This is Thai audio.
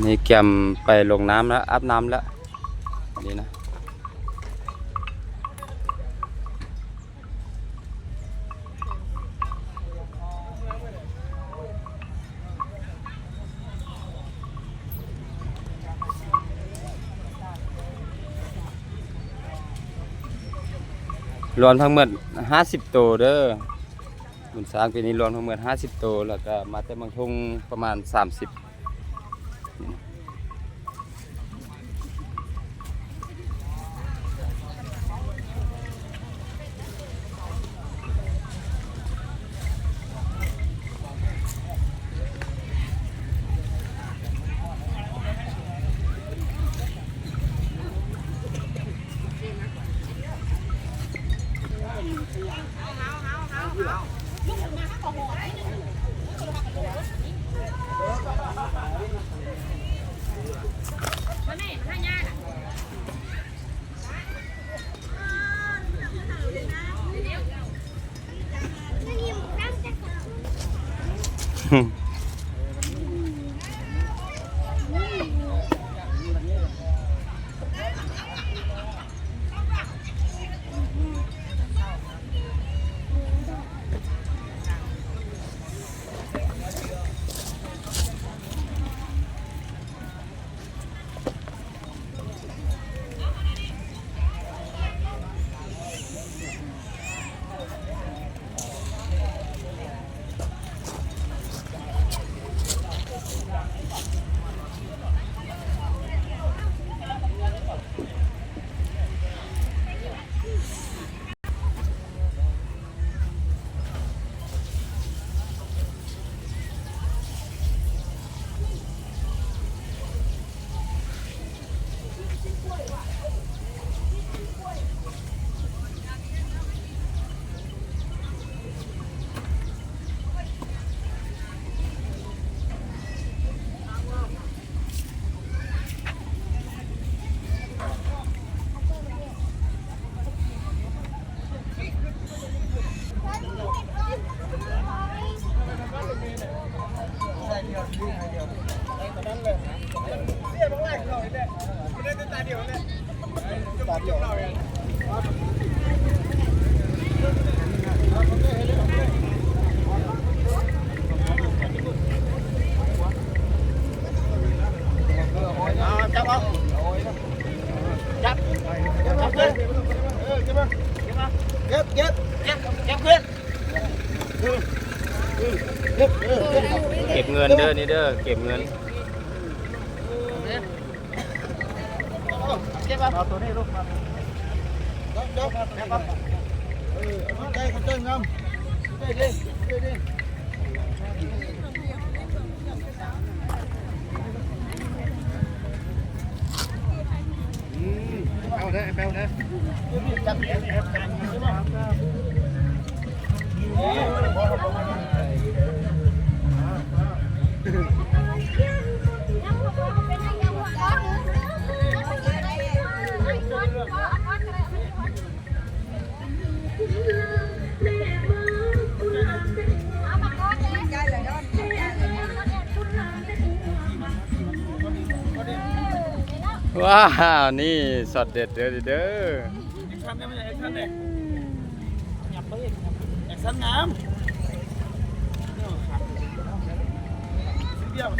นี่แกมไปลงน้ำแล้วอาบน้ำแล้วนี่นะรวมทั้งหมด50ตัวเด้อบุญสร้างปีนี้รวมทั้งหมด50ตัวแล้วก็มาแต่บางทุ่งประมาณ30เก็บเงินเด้อนี่เด้อเก็บเงินเอาตัวนี้ลูกมาเดี๋ยวคนใจงามดิเอาเด้อแปลวเด้อจับว้าวนี่สดเด็ดเด้อแอคชั่นได้ไหมแอคชั่นเนี่ยอยากเปิดแอคชั่นงามเดี๋ยว